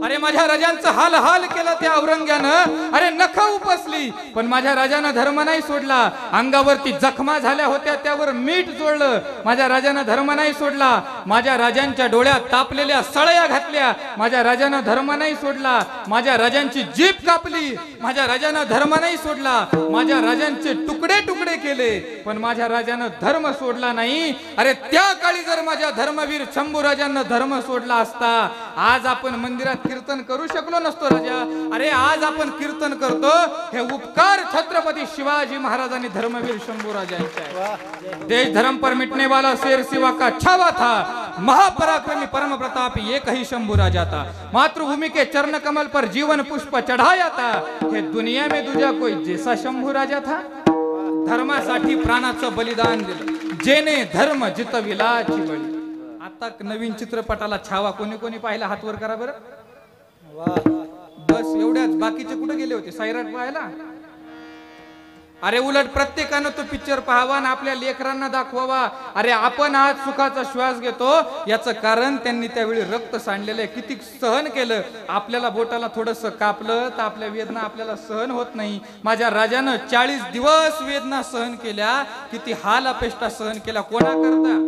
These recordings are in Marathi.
अरे माझ्या राजांचं हाल हाल केलं त्या औरंग्यानं, अरे नख उपसली, पण माझ्या राजानं धर्म नाही सोडला. अंगावरती जखमा झाल्या होत्या त्यावर मीठ जोडलं, माझ्या राजानं धर्म नाही सोडला. माझ्या राजांच्या डोळ्यात तापलेल्या सळया घातल्या, माझ्या राजानं धर्म नाही सोडला. माझ्या राजांची जीभ कापली, माझ्या राजानं धर्म नाही सोडला. माझ्या राजांचे तुकडे तुकडे केले, पण माझ्या राजानं धर्म सोडला नाही. अरे त्या काळी जर माझ्या धर्मवीर शंभूराजांना धर्म सोडला असता, आज आपण मंदिरात कीर्तन करू शकलो नसतो राजा. अरे आज आपण कीर्तन करतो, हे उपकार छत्रपती शिवाजी महाराजांनी धर्मवीर शंभूराजांचे. देश धर्म पर मिटने वाला शेर सिवा का छावा था, महापराक्रमी परम प्रतापी एक ही शंभू राजा था. मातृभूमि के चरण कमल पर जीवन पुष्प चढ़ाया था, हे दुनिया में दूजा कोई जैसा शंभू राजा था. धर्मासाठी प्राणाचं बलिदान दिलं, जेने धर्म जितविलाची बळी. आता नवीन चित्रपटाला छावा कोणी कोणी पाहिला, हात वर करा बरं. बस एवढ्याच, बाकीचे कुठे गेले होते सैराट पाहायला? अरे उलट प्रत्येकानं तो पिक्चर पाहावा आणि आपल्या लेकरांना दाखवावा. अरे आपण आज सुखाचा श्वास घेतो, याचं कारण त्यांनी त्यावेळी रक्त सांडलेलं आहे. किती सहन केलं, आपल्याला बोटाला थोडंसं कापलं तर आपल्या वेदना आपल्याला सहन होत नाही. माझ्या राजानं 40 दिवस वेदना सहन केल्या, किती हाल अपेष्टा सहन केल्या. कोणाकरता?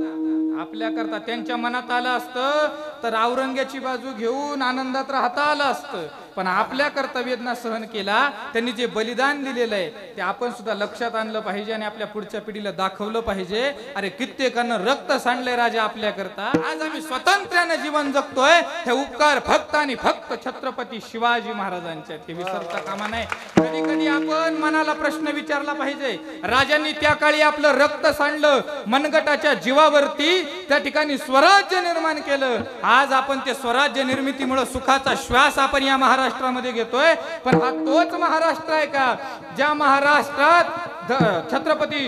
आपल्या करता. त्यांच्या मनात आलं असतं तर औरंग्याची बाजू घेऊन आनंदात राहता आलं असतं, पण आपल्या करता वेदना सहन केला. त्यांनी जे बलिदान दिलेलं आहे ते आपण सुद्धा लक्षात आणलं पाहिजे आणि आपल्या पुढच्या पिढीला दाखवलं पाहिजे. अरे कित्येकानं रक्त सांडले राजा आपल्या करता. आज आम्ही स्वतंत्र्याने जीवन जगतोय, हे उपकार फक्त आणि फक्त छत्रपती शिवाजी महाराजांचे, ते विसरता कामा नये. कधी कधी आपण मनाला प्रश्न विचारला पाहिजे, राजांनी त्या काळी आपलं रक्त सांडलं, मनगटाच्या जीवावरती त्या ठिकाणी स्वराज्य निर्माण केलं. आज आपण ते स्वराज्य निर्मितीमुळे सुखाचा श्वास आपण या महाराष्ट्रामध्ये घेतोय. पण हा तोच महाराष्ट्र आहे का ज्या महाराष्ट्रात छत्रपती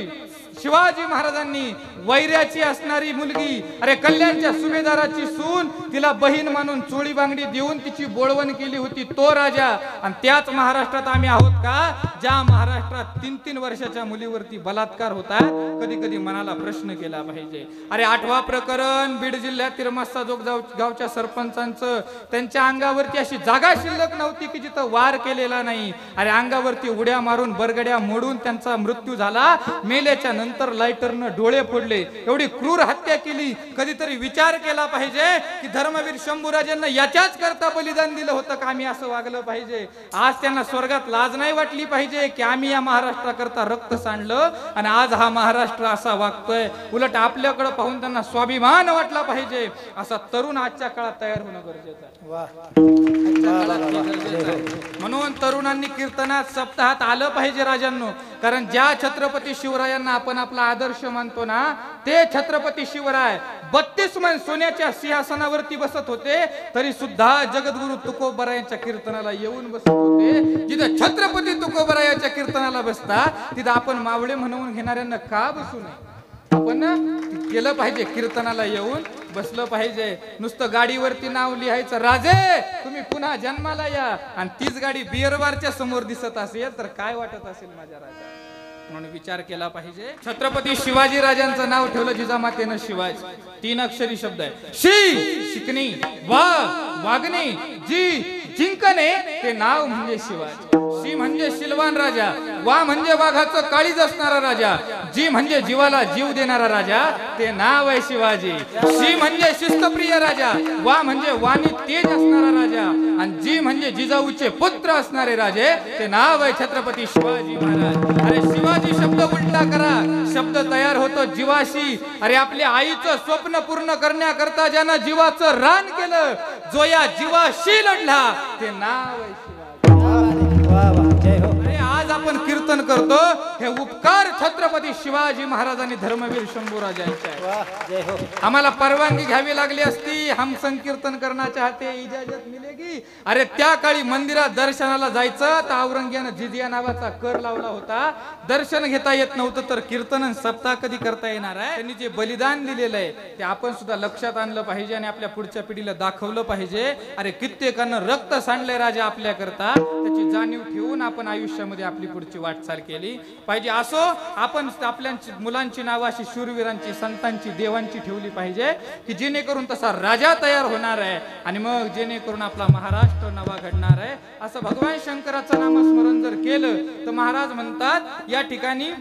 शिवाजी महाराजांनी वैऱ्याची असणारी मुलगी, अरे कल्याणच्या सुभेदाराची सून, तिला बहीण मानून चोळी बांगडी देऊन तिची बोळवण केली होती, तो राजा. आणि त्याच महाराष्ट्रात आम्ही आहोत का ज्या महाराष्ट्रात 3-3 वर्षाच्या मुलीवरती बलात्कार होतात? कधी कधी मनाला प्रश्न केला पाहिजे. अरे 8वा प्रकरण बीड जिल्ह्यातील मस्साजोग गावच्या सरपंचांचं, त्यांच्या अंगावरती अशी जागा शिल्लक नव्हती की जिथं वार केलेला नाही. अरे अंगावरती उड्या मारून बरगड्या मोडून त्यांचा मृत्यू झाला. मेल्याच्या नंतर लायटरनं डोळे फोडले. एवढी क्रूर हत्या केली. कधीतरी विचार केला पाहिजे की धर्मवीर शंभूराजांना याच्याच करता बलिदान दिलं होतं का आम्ही असं वागलं पाहिजे? आज त्यांना स्वर्गात लाज नाही वाटली पाहिजे की आम्ही या महाराष्ट्राकरता रक्त सांडलं आणि आज हा महाराष्ट्र असा वागतोय? उलट आपल्याकडे पाहून त्यांना स्वाभिमान वाटला पाहिजे. असा तरुण आजच्या काळात तयार होणं गरजेचं आहे. म्हणून तरुणांनी कीर्तनात सप्ताहात आलं पाहिजे राजांनो. कारण ज्या छत्रपती शिवरायांना आपण आपला आदर्श मानतो ना, ते छत्रपती शिवराय 32 महिने सोन्याच्या सिंहासनावरती बसत होते, तरी सुद्धा जगद्गुरु तुकोबरायांच्या कीर्तनाला येऊन बसत होते. जिथे छत्रपती तुकोबरायांच्या कीर्तनाला बसता, तिथे आपण मावळे म्हणून घेणाऱ्यांना का बसू नये? आपण केलं पाहिजे, कीर्तनाला येऊन बसलं पाहिजे. नुसतं गाडीवरती नाव लिहायचं, राजे तुम्ही पुन्हा जन्माला या, आणि तीच गाडी बिअर बारच्या समोर दिसत असेल तर काय वाटत असेल माझ्या राजा? म्हणून विचार केला पाहिजे. छत्रपती शिवाजी राजांचं नाव ठेवलं जिजामातेनं शिवाजी. 3 अक्षरी शब्द आहे. शिकणे, वागणे, जिंकणे, ते नाव म्हणजे शिवाजी. शी म्हणजे शिलवान राजा, वा म्हणजे वाघाचं काळीज असणारा राजा, जी म्हणजे जीवाला जीव देणारा राजा, ते नाव आहे शिवाजी. शी म्हणजे शिस्तप्रिय राजा, वा म्हणजे वाणी तेज असणारा राजा, आणि जी म्हणजे जिजाऊचे पुत्र असणारे राजे, ते नाव आहे छत्रपती शिवाजी महाराज. अरे शिवाजी शब्द उलटा करा, शब्द तयार होतो जीवाशी. अरे आपल्या आईचं स्वप्न पूर्ण करण्याकरता ज्यानं जीवाचं रान केलं, जो या जीवाशी लढला, ते नाव आहे शिवाजी. अरे आज आपण कीर्तन करतो, हे उपकार छत्रपती शिवाजी महाराजांनी धर्मवीर शंभूराजांचे. आम्हाला परवानगी घ्यावी लागली असती, हम संकीर्तन करना चाहते, इजाजत मिलेगी. अरे त्या काळी मंदिरात दर्शनाला जायचं तर औरंग्यानं जिजिया नावाचा कर लावला होता. दर्शन घेता येत नव्हतं तर कीर्तन सप्ताह कधी करता येणार आहे? त्यांनी जे बलिदान दिलेलं आहे ते आपण सुद्धा लक्षात आणलं पाहिजे आणि आपल्या पुढच्या पिढीला दाखवलं पाहिजे. अरे कित्येकानं रक्त सांडले राजा आपल्या करता, त्याची जाणीव ठेवून आपण आयुष्यामध्ये आपली पुढची वाटचाल केली पाहिजे. असो आपण आपल्या मुलांची नावं अशी शूरवीरांची, संतांची, देवांची ठेवली पाहिजे की जेणेकरून तसा राजा तयार होणार आहे आणि मग जेणेकरून आपला महाराष्ट्र नवा घडणार आहे. असं भगवान शंकराचं नामस्मरण जर केलं तर महाराज म्हणतात या ठिकाणी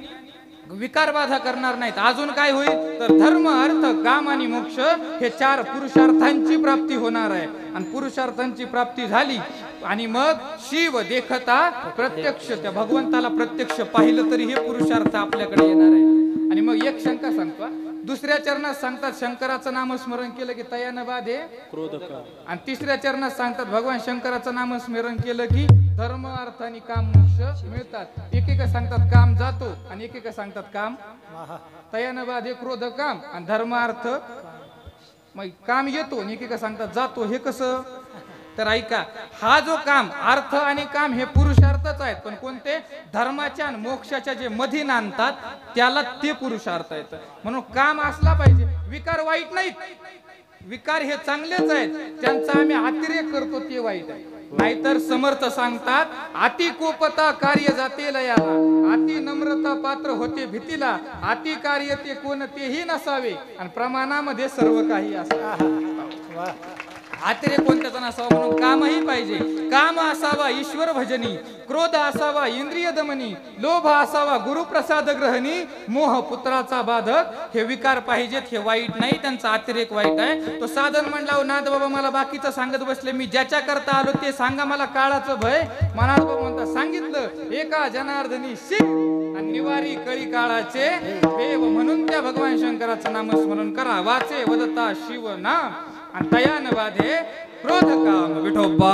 विकार बाधा करणार नाहीत. अजून काय होईल तर धर्म, अर्थ, काम आणि मोक्ष हे 4 पुरुषार्थांची प्राप्ती होणार आहे. आणि पुरुषार्थांची प्राप्ती झाली आणि मग शिव देखता प्रत्यक्ष, त्या भगवंताला प्रत्यक्ष पाहिलं तरी हे पुरुषार्थ आपल्याकडे येणार आहे. आणि मग एक शंका सांगतो, दुसऱ्या चरणात सांगतात शंकराचं नामस्मरण केलं की तयान बाधे क्रोध काम, आणि तिसऱ्या चरणात सांगतात भगवान शंकराचं नामस्मरण केलं की धर्म, अर्थ आणि काम मोक्ष मिळतात. एकेका सांगतात काम जातो आणि एकेका सांगतात काम तयान बाधे क्रोध काम आणि धर्म अर्थ मग काम येतो आणि एकेका सांगतात जातो. हे कसं तर ऐका, हा जो काम, अर्थ आणि काम हे पुरुषार्थच आहेत, पण कोणते धर्माच्या आणि मोक्षाच्या जे मध्ये नांदतात त्याला ते पुरुषार्थ आहेत. म्हणून काम असला पाहिजे. विकार वाईट नाहीत, विकार हे चांगलेच आहेत, त्यांचा आम्ही अतिरेक करतो ते वाईट आहे. नाहीतर समर्थ सांगतात अति कोपता कार्य जाते लयाला, अति नम्रता पात्र होते भीतीला, अति कार्य ते कोणतेही नसावे आणि प्रमाणामध्ये सर्व काही असावे. अतिरेक कोणत्याचा नसावा म्हणून कामही पाहिजे. काम असावा ईश्वर भजनी, क्रोध असावा इंद्रिय दमनी, लोभ असावा गुरुप्रसाद ग्रहणी, मोह पुत्राचा बाधक. हे विकार पाहिजेत, हे वाईट नाही, त्यांचा अतिरेक वाईट आहे. तो साधन म्हणला नाद बाबा मला बाकीचं सांगत बसले, मी ज्याच्या करता आलो ते सांगा, मला काळाचं भय. मनात बाबा म्हणता सांगितलं एका जनार्दनी शिव आणि निवारी कळी काळाचे देव. म्हणून त्या भगवान शंकराचं नामस्मरण करा. वाचे वदता शिव नाम आणि तयान बाधे क्रोध काम. विठोबा